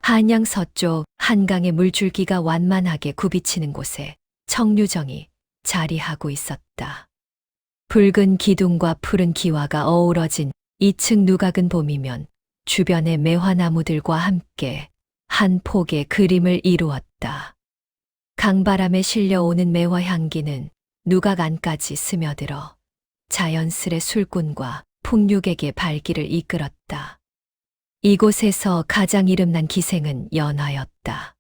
한양 서쪽 한강의 물줄기가 완만하게 굽이치는 곳에 청류정이 자리하고 있었다. 붉은 기둥과 푸른 기와가 어우러진 2층 누각은 봄이면 주변의 매화나무들과 함께 한 폭의 그림을 이루었다. 강바람에 실려오는 매화 향기는 누각 안까지 스며들어 자연스레 술꾼과 풍류객의 발길을 이끌었다. 이곳에서 가장 이름난 기생은 연화였다.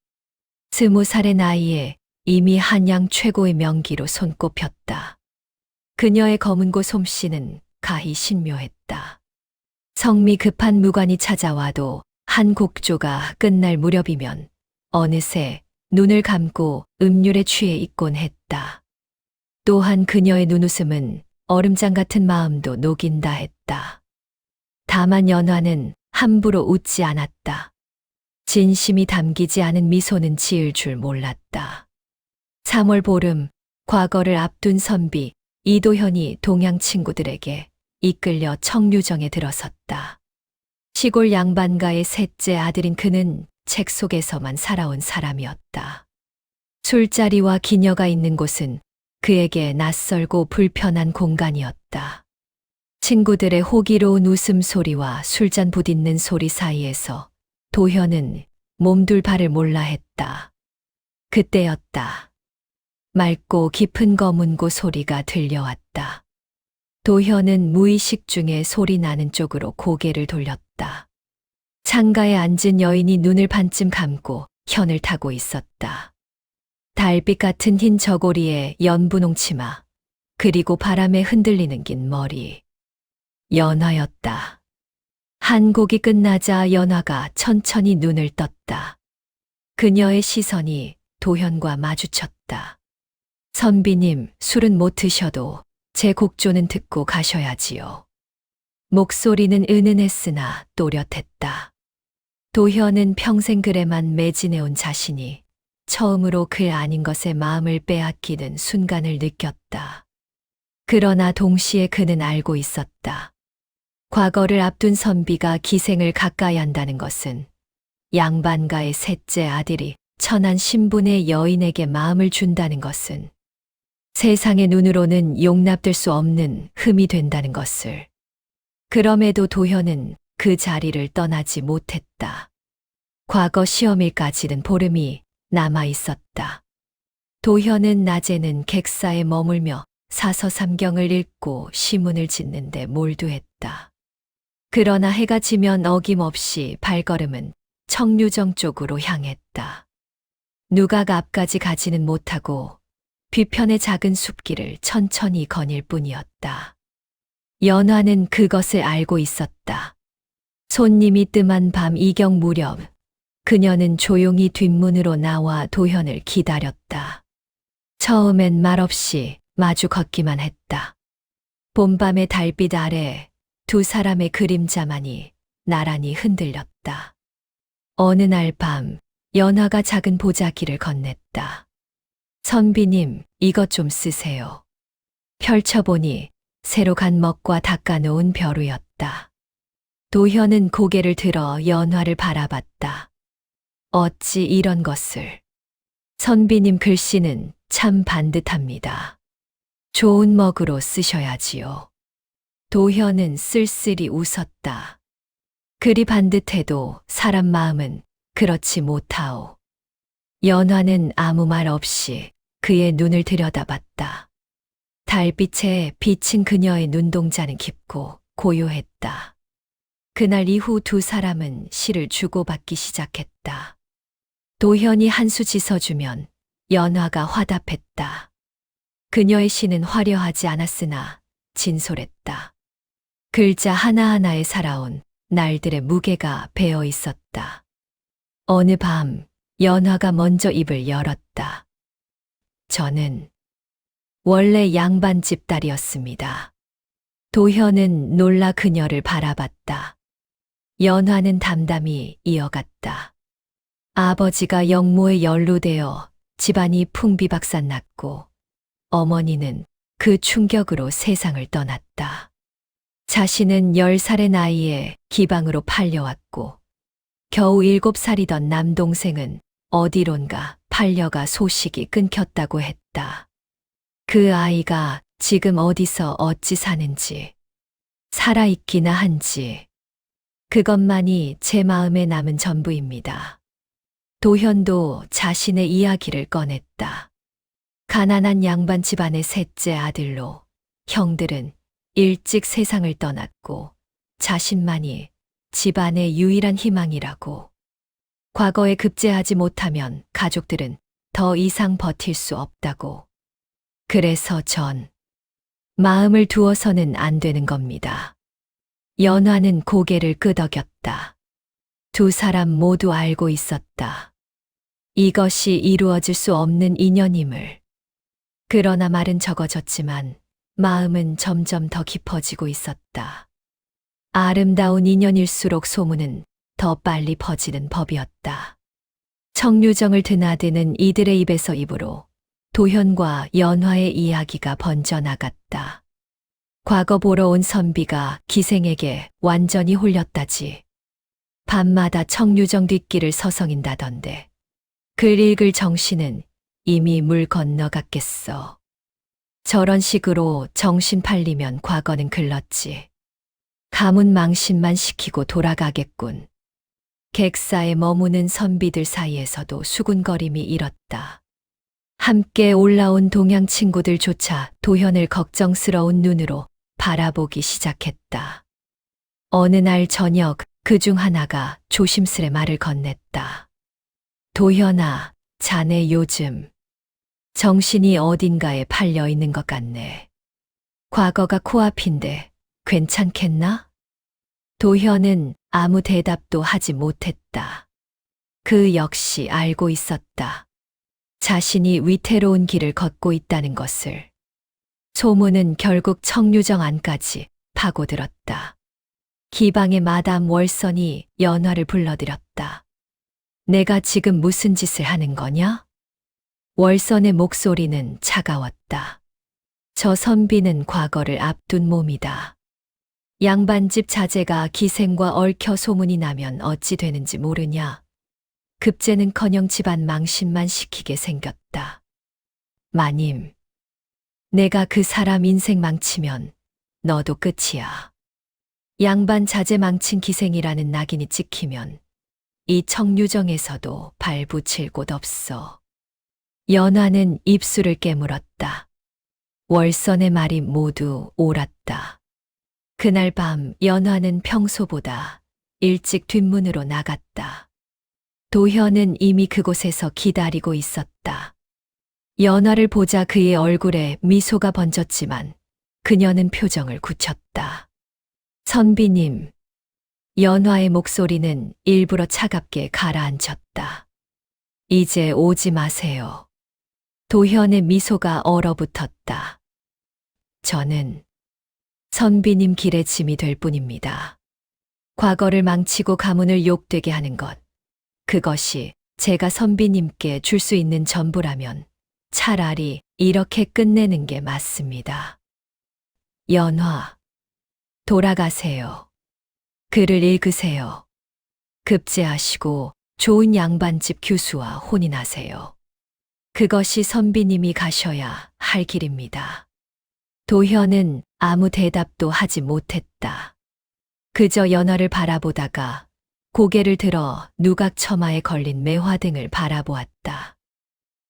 20살의 나이에 이미 한양 최고의 명기로 손꼽혔다. 그녀의 검은고 솜씨는 가히 신묘했다. 성미 급한 무관이 찾아와도 한 곡조가 끝날 무렵이면 어느새 눈을 감고 음률에 취해 있곤 했다. 또한 그녀의 눈웃음은 얼음장 같은 마음도 녹인다 했다. 다만 연화는 함부로 웃지 않았다. 진심이 담기지 않은 미소는 지을 줄 몰랐다. 3월 보름, 과거를 앞둔 선비 이도현이 동양 친구들에게 이끌려 청류정에 들어섰다. 시골 양반가의 셋째 아들인 그는 책 속에서만 살아온 사람이었다. 술자리와 기녀가 있는 곳은 그에게 낯설고 불편한 공간이었다. 친구들의 호기로운 웃음소리와 술잔 부딪는 소리 사이에서 도현은 몸둘 바를 몰라 했다. 그때였다. 맑고 깊은 검은고 소리가 들려왔다. 도현은 무의식 중에 소리 나는 쪽으로 고개를 돌렸다. 창가에 앉은 여인이 눈을 반쯤 감고 현을 타고 있었다. 달빛 같은 흰 저고리에 연분홍 치마, 그리고 바람에 흔들리는 긴 머리. 연화였다. 한 곡이 끝나자 연화가 천천히 눈을 떴다. 그녀의 시선이 도현과 마주쳤다. 선비님, 술은 못 드셔도 제 곡조는 듣고 가셔야지요. 목소리는 은은했으나 또렷했다. 도현은 평생 글에만 매진해온 자신이 처음으로 글 아닌 것에 마음을 빼앗기는 순간을 느꼈다. 그러나 동시에 그는 알고 있었다. 과거를 앞둔 선비가 기생을 가까이 한다는 것은 양반가의 셋째 아들이 천한 신분의 여인에게 마음을 준다는 것은 세상의 눈으로는 용납될 수 없는 흠이 된다는 것을. 그럼에도 도현은 그 자리를 떠나지 못했다. 과거 시험일까지는 보름이 남아 있었다. 도현은 낮에는 객사에 머물며 사서삼경을 읽고 시문을 짓는데 몰두했다. 그러나 해가 지면 어김없이 발걸음은 청류정 쪽으로 향했다. 누각 앞까지 가지는 못하고 뒤편의 작은 숲길을 천천히 거닐 뿐이었다. 연화는 그것을 알고 있었다. 손님이 뜸한 밤 이경 무렵 그녀는 조용히 뒷문으로 나와 도현을 기다렸다. 처음엔 말없이 마주 걷기만 했다. 봄밤의 달빛 아래 두 사람의 그림자만이 나란히 흔들렸다. 어느 날 밤 연화가 작은 보자기를 건넸다. 선비님, 이것 좀 쓰세요. 펼쳐보니 새로 간 먹과 닦아놓은 벼루였다. 도현은 고개를 들어 연화를 바라봤다. 어찌 이런 것을. 선비님 글씨는 참 반듯합니다. 좋은 먹으로 쓰셔야지요. 도현은 쓸쓸히 웃었다. 그리 반듯해도 사람 마음은 그렇지 못하오. 연화는 아무 말 없이 그의 눈을 들여다봤다. 달빛에 비친 그녀의 눈동자는 깊고 고요했다. 그날 이후 두 사람은 시를 주고받기 시작했다. 도현이 한 수 지어주면 연화가 화답했다. 그녀의 시는 화려하지 않았으나 진솔했다. 글자 하나하나에 살아온 날들의 무게가 배어 있었다. 어느 밤 연화가 먼저 입을 열었다. 저는 원래 양반집 딸이었습니다. 도현은 놀라 그녀를 바라봤다. 연화는 담담히 이어갔다. 아버지가 영모에 연루되어 집안이 풍비박산났고 어머니는 그 충격으로 세상을 떠났다. 자신은 10살의 나이에 기방으로 팔려왔고 겨우 7살이던 남동생은 어디론가 팔려가 소식이 끊겼다고 했다. 그 아이가 지금 어디서 어찌 사는지, 살아있기나 한지, 그것만이 제 마음에 남은 전부입니다. 도현도 자신의 이야기를 꺼냈다. 가난한 양반 집안의 셋째 아들로 형들은 일찍 세상을 떠났고 자신만이 집안의 유일한 희망이라고. 과거에 급제하지 못하면 가족들은 더 이상 버틸 수 없다고. 그래서 전 마음을 두어서는 안 되는 겁니다. 연화는 고개를 끄덕였다. 두 사람 모두 알고 있었다. 이것이 이루어질 수 없는 인연임을. 그러나 말은 적어졌지만 마음은 점점 더 깊어지고 있었다. 아름다운 인연일수록 소문은 더 빨리 퍼지는 법이었다. 청류정을 드나드는 이들의 입에서 입으로 도현과 연화의 이야기가 번져나갔다. 과거 보러 온 선비가 기생에게 완전히 홀렸다지. 밤마다 청류정 뒷길을 서성인다던데. 글 읽을 정신은 이미 물 건너갔겠어. 저런 식으로 정신 팔리면 과거는 글렀지. 가문 망신만 시키고 돌아가겠군. 객사에 머무는 선비들 사이에서도 수군거림이 일었다. 함께 올라온 동양 친구들조차 도현을 걱정스러운 눈으로 바라보기 시작했다. 어느 날 저녁 그중 하나가 조심스레 말을 건넸다. 도현아, 자네 요즘 정신이 어딘가에 팔려 있는 것 같네. 과거가 코앞인데 괜찮겠나? 도현은 아무 대답도 하지 못했다. 그 역시 알고 있었다. 자신이 위태로운 길을 걷고 있다는 것을. 소문은 결국 청류정 안까지 파고들었다. 기방의 마담 월선이 연화를 불러들였다. 내가 지금 무슨 짓을 하는 거냐? 월선의 목소리는 차가웠다. 저 선비는 과거를 앞둔 몸이다. 양반집 자제가 기생과 얽혀 소문이 나면 어찌 되는지 모르냐. 급제는커녕 집안 망신만 시키게 생겼다. 마님, 내가 그 사람 인생 망치면 너도 끝이야. 양반 자제 망친 기생이라는 낙인이 찍히면 이 청류정에서도 발붙일 곳 없어. 연화는 입술을 깨물었다. 월선의 말이 모두 옳았다. 그날 밤 연화는 평소보다 일찍 뒷문으로 나갔다. 도현은 이미 그곳에서 기다리고 있었다. 연화를 보자 그의 얼굴에 미소가 번졌지만 그녀는 표정을 굳혔다. 선비님, 연화의 목소리는 일부러 차갑게 가라앉혔다. 이제 오지 마세요. 도현의 미소가 얼어붙었다. 저는 선비님 길의 짐이 될 뿐입니다. 과거를 망치고 가문을 욕되게 하는 것, 그것이 제가 선비님께 줄 수 있는 전부라면 차라리 이렇게 끝내는 게 맞습니다. 연화, 돌아가세요. 글을 읽으세요. 급제하시고 좋은 양반집 교수와 혼인하세요. 그것이 선비님이 가셔야 할 길입니다. 도현은 아무 대답도 하지 못했다. 그저 연화를 바라보다가 고개를 들어 누각 처마에 걸린 매화등을 바라보았다.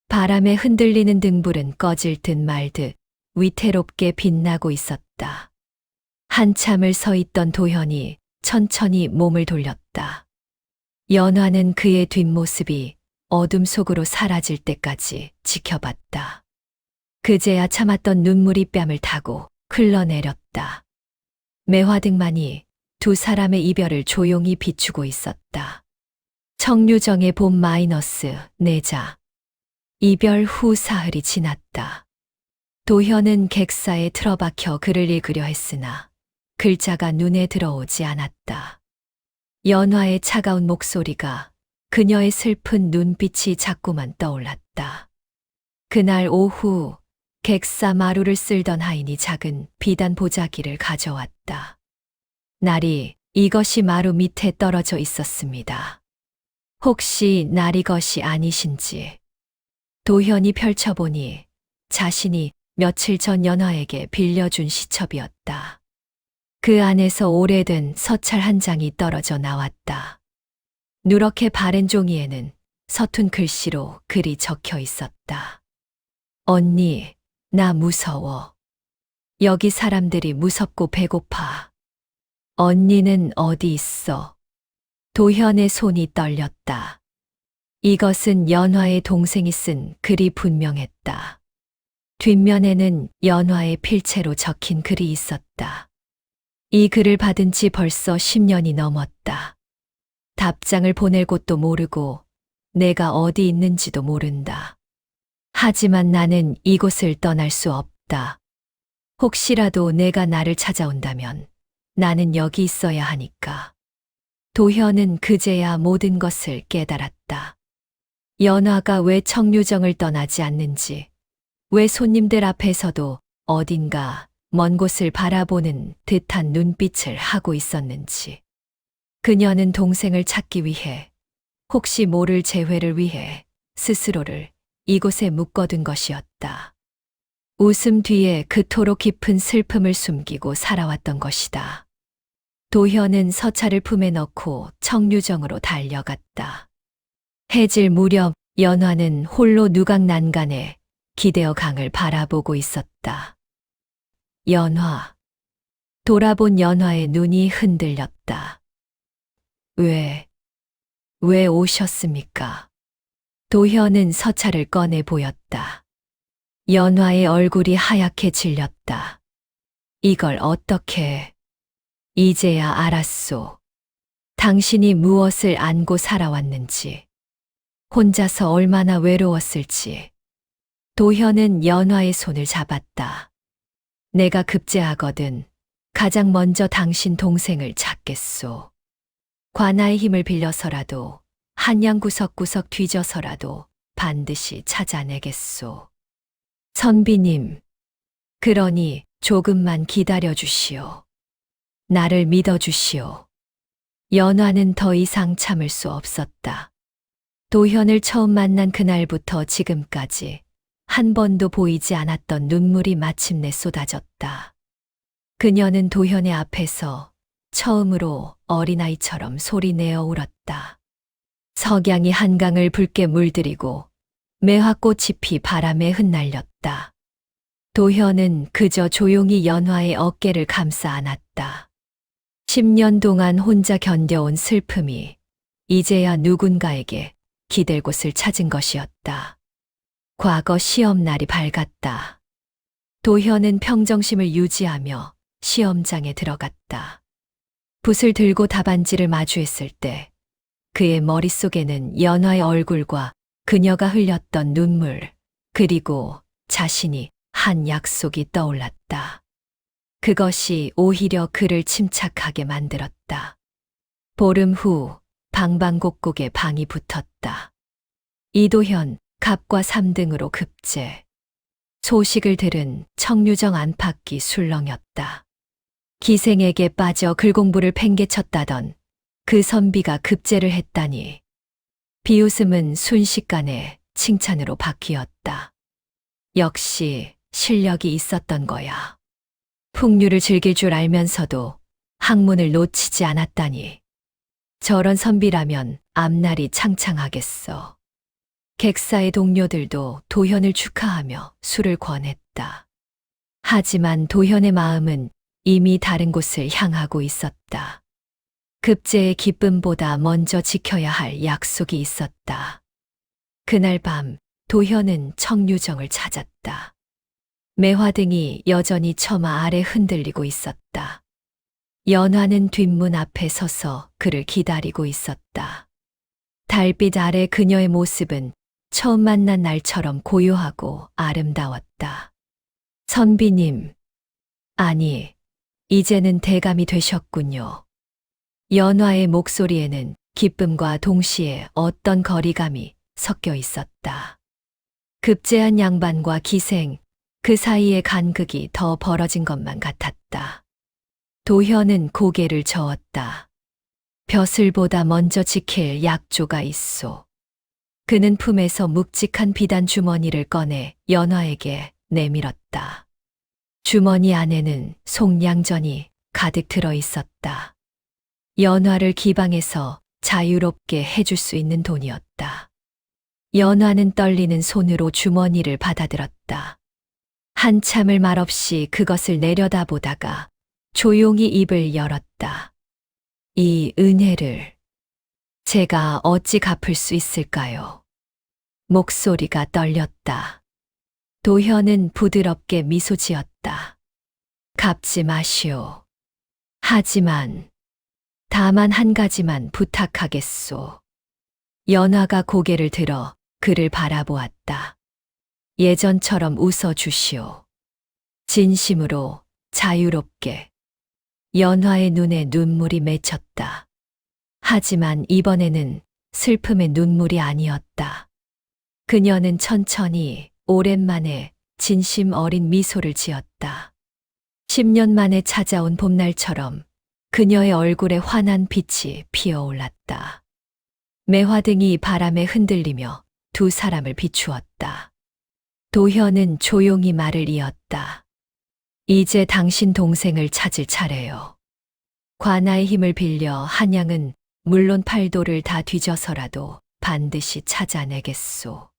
바람에 흔들리는 등불은 꺼질 듯 말 듯 위태롭게 빛나고 있었다. 한참을 서 있던 도현이 천천히 몸을 돌렸다. 연화는 그의 뒷모습이 어둠 속으로 사라질 때까지 지켜봤다. 그제야 참았던 눈물이 뺨을 타고 흘러내렸다. 매화등만이 두 사람의 이별을 조용히 비추고 있었다. 청류정의 봄 마이너스 4자. 이별 후 사흘이 지났다. 도현은 객사에 틀어박혀 글을 읽으려 했으나 글자가 눈에 들어오지 않았다. 연화의 차가운 목소리가 그녀의 슬픈 눈빛이 자꾸만 떠올랐다. 그날 오후 객사 마루를 쓸던 하인이 작은 비단 보자기를 가져왔다. 날이 이것이 마루 밑에 떨어져 있었습니다. 혹시 날이 것이 아니신지. 도현이 펼쳐보니 자신이 며칠 전 연화에게 빌려준 시첩이었다. 그 안에서 오래된 서찰 한 장이 떨어져 나왔다. 누렇게 바랜 종이에는 서툰 글씨로 글이 적혀 있었다. 언니, 나 무서워. 여기 사람들이 무섭고 배고파. 언니는 어디 있어? 도현의 손이 떨렸다. 이것은 연화의 동생이 쓴 글이 분명했다. 뒷면에는 연화의 필체로 적힌 글이 있었다. 이 글을 받은 지 벌써 10년이 넘었다. 답장을 보낼 곳도 모르고 내가 어디 있는지도 모른다. 하지만 나는 이곳을 떠날 수 없다. 혹시라도 내가 나를 찾아온다면 나는 여기 있어야 하니까. 도현은 그제야 모든 것을 깨달았다. 연화가 왜 청류정을 떠나지 않는지, 왜 손님들 앞에서도 어딘가 먼 곳을 바라보는 듯한 눈빛을 하고 있었는지. 그녀는 동생을 찾기 위해, 혹시 모를 재회를 위해 스스로를 이곳에 묶어둔 것이었다. 웃음 뒤에 그토록 깊은 슬픔을 숨기고 살아왔던 것이다. 도현은 서찰을 품에 넣고 청류정으로 달려갔다. 해질 무렵 연화는 홀로 누각 난간에 기대어 강을 바라보고 있었다. 연화. 돌아본 연화의 눈이 흔들렸다. 왜 오셨습니까? 도현은 서찰을 꺼내 보였다. 연화의 얼굴이 하얗게 질렸다. 이걸 어떻게... 이제야 알았소. 당신이 무엇을 안고 살아왔는지, 혼자서 얼마나 외로웠을지. 도현은 연화의 손을 잡았다. 내가 급제하거든 가장 먼저 당신 동생을 찾겠소. 관아의 힘을 빌려서라도 한양 구석구석 뒤져서라도 반드시 찾아내겠소. 선비님, 그러니 조금만 기다려 주시오. 나를 믿어 주시오. 연화는 더 이상 참을 수 없었다. 도현을 처음 만난 그날부터 지금까지 한 번도 보이지 않았던 눈물이 마침내 쏟아졌다. 그녀는 도현의 앞에서 처음으로 어린아이처럼 소리내어 울었다. 석양이 한강을 붉게 물들이고 매화꽃이 피 바람에 흩날렸다. 도현은 그저 조용히 연화의 어깨를 감싸 안았다. 10년 동안 혼자 견뎌온 슬픔이 이제야 누군가에게 기댈 곳을 찾은 것이었다. 과거 시험날이 밝았다. 도현은 평정심을 유지하며 시험장에 들어갔다. 붓을 들고 답안지를 마주했을 때 그의 머릿속에는 연화의 얼굴과 그녀가 흘렸던 눈물, 그리고 자신이 한 약속이 떠올랐다. 그것이 오히려 그를 침착하게 만들었다. 보름 후 방방곡곡에 방이 붙었다. 이도현, 갑과 3등으로 급제. 소식을 들은 청류정 안팎이 술렁였다. 기생에게 빠져 글공부를 팽개쳤다던 그 선비가 급제를 했다니. 비웃음은 순식간에 칭찬으로 바뀌었다. 역시 실력이 있었던 거야. 풍류를 즐길 줄 알면서도 학문을 놓치지 않았다니. 저런 선비라면 앞날이 창창하겠어. 객사의 동료들도 도현을 축하하며 술을 권했다. 하지만 도현의 마음은 이미 다른 곳을 향하고 있었다. 급제의 기쁨보다 먼저 지켜야 할 약속이 있었다. 그날 밤 도현은 청류정을 찾았다. 매화등이 여전히 처마 아래 흔들리고 있었다. 연화는 뒷문 앞에 서서 그를 기다리고 있었다. 달빛 아래 그녀의 모습은 처음 만난 날처럼 고요하고 아름다웠다. 선비님, 아니, 이제는 대감이 되셨군요. 연화의 목소리에는 기쁨과 동시에 어떤 거리감이 섞여 있었다. 급제한 양반과 기생, 그 사이의 간극이 더 벌어진 것만 같았다. 도현은 고개를 저었다. 벼슬보다 먼저 지킬 약조가 있소. 그는 품에서 묵직한 비단 주머니를 꺼내 연화에게 내밀었다. 주머니 안에는 속량전이 가득 들어 있었다. 연화를 기방해서 자유롭게 해줄 수 있는 돈이었다. 연화는 떨리는 손으로 주머니를 받아들었다. 한참을 말없이 그것을 내려다보다가 조용히 입을 열었다. 이 은혜를 제가 어찌 갚을 수 있을까요? 목소리가 떨렸다. 도현은 부드럽게 미소 지었다. 갚지 마시오. 하지만 다만 한 가지만 부탁하겠소. 연화가 고개를 들어 그를 바라보았다. 예전처럼 웃어주시오. 진심으로 자유롭게. 연화의 눈에 눈물이 맺혔다. 하지만 이번에는 슬픔의 눈물이 아니었다. 그녀는 천천히 오랜만에 진심 어린 미소를 지었다. 10년 만에 찾아온 봄날처럼 그녀의 얼굴에 환한 빛이 피어올랐다. 매화등이 바람에 흔들리며 두 사람을 비추었다. 도현은 조용히 말을 이었다. 이제 당신 동생을 찾을 차례요. 관아의 힘을 빌려 한양은 물론 팔도를 다 뒤져서라도 반드시 찾아내겠소.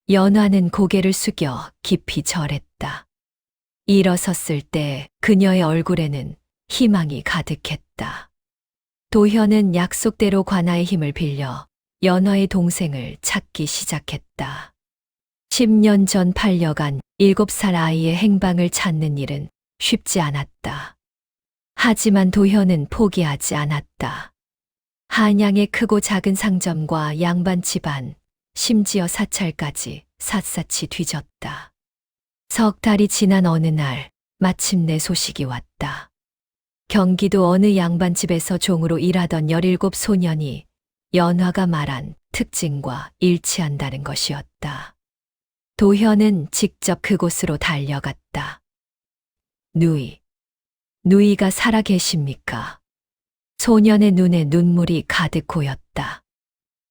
연화는 고개를 숙여 깊이 절했다. 일어섰을 때 그녀의 얼굴에는 희망이 가득했다. 도현은 약속대로 관아의 힘을 빌려 연화의 동생을 찾기 시작했다. 10년 전 팔려간 7살 아이의 행방을 찾는 일은 쉽지 않았다. 하지만 도현은 포기하지 않았다. 한양의 크고 작은 상점과 양반 집안, 심지어 사찰까지 샅샅이 뒤졌다. 석 달이 지난 어느 날 마침내 소식이 왔다. 경기도 어느 양반집에서 종으로 일하던 17 소년이 연화가 말한 특징과 일치한다는 것이었다. 도현은 직접 그곳으로 달려갔다. 누이가 살아 계십니까? 소년의 눈에 눈물이 가득 고였다.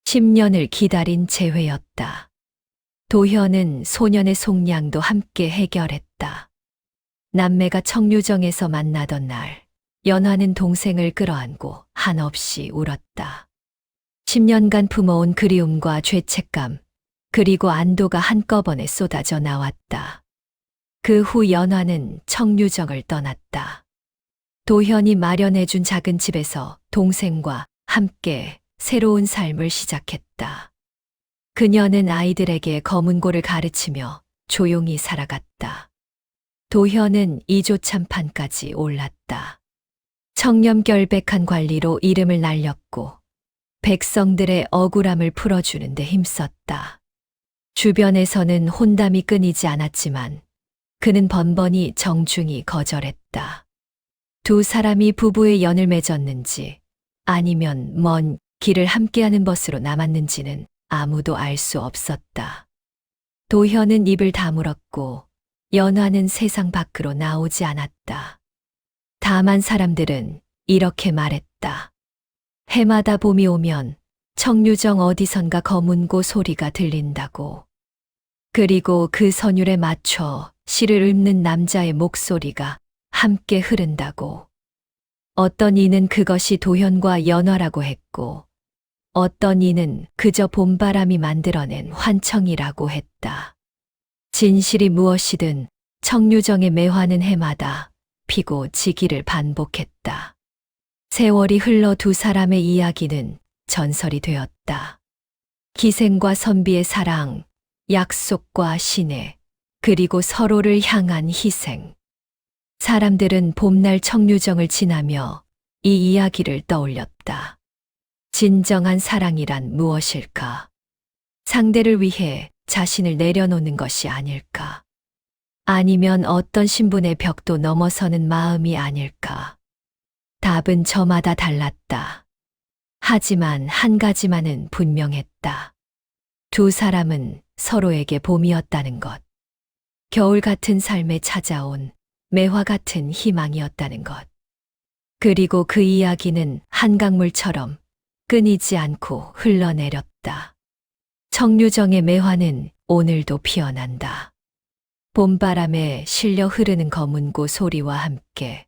10년을 기다린 재회였다. 도현은 소년의 속량도 함께 해결했다. 남매가 청류정에서 만나던 날, 연화는 동생을 끌어안고 한없이 울었다. 10년간 품어온 그리움과 죄책감, 그리고 안도가 한꺼번에 쏟아져 나왔다. 그 후 연화는 청류정을 떠났다. 도현이 마련해준 작은 집에서 동생과 함께 새로운 삶을 시작했다. 그녀는 아이들에게 검은고를 가르치며 조용히 살아갔다. 도현은 이조참판까지 올랐다. 청렴결백한 관리로 이름을 날렸고 백성들의 억울함을 풀어주는 데 힘썼다. 주변에서는 혼담이 끊이지 않았지만 그는 번번이 정중히 거절했다. 두 사람이 부부의 연을 맺었는지 아니면 먼 길을 함께하는 벗으로 남았는지는 아무도 알 수 없었다. 도현은 입을 다물었고 연화는 세상 밖으로 나오지 않았다. 다만 사람들은 이렇게 말했다. 해마다 봄이 오면 청류정 어디선가 검은고 소리가 들린다고. 그리고 그 선율에 맞춰 시를 읊는 남자의 목소리가 함께 흐른다고. 어떤 이는 그것이 도현과 연화라고 했고, 어떤 이는 그저 봄바람이 만들어낸 환청이라고 했다. 진실이 무엇이든 청류정의 매화는 해마다 피고 지기를 반복했다. 세월이 흘러 두 사람의 이야기는 전설이 되었다. 기생과 선비의 사랑, 약속과 신뢰, 그리고 서로를 향한 희생. 사람들은 봄날 청류정을 지나며 이 이야기를 떠올렸다. 진정한 사랑이란 무엇일까? 상대를 위해 자신을 내려놓는 것이 아닐까? 아니면 어떤 신분의 벽도 넘어서는 마음이 아닐까? 답은 저마다 달랐다. 하지만 한 가지만은 분명했다. 두 사람은 서로에게 봄이었다는 것. 겨울 같은 삶에 찾아온 매화 같은 희망이었다는 것. 그리고 그 이야기는 한강물처럼 끊이지 않고 흘러내렸다. 청류정의 매화는 오늘도 피어난다. 봄바람에 실려 흐르는 검은고 소리와 함께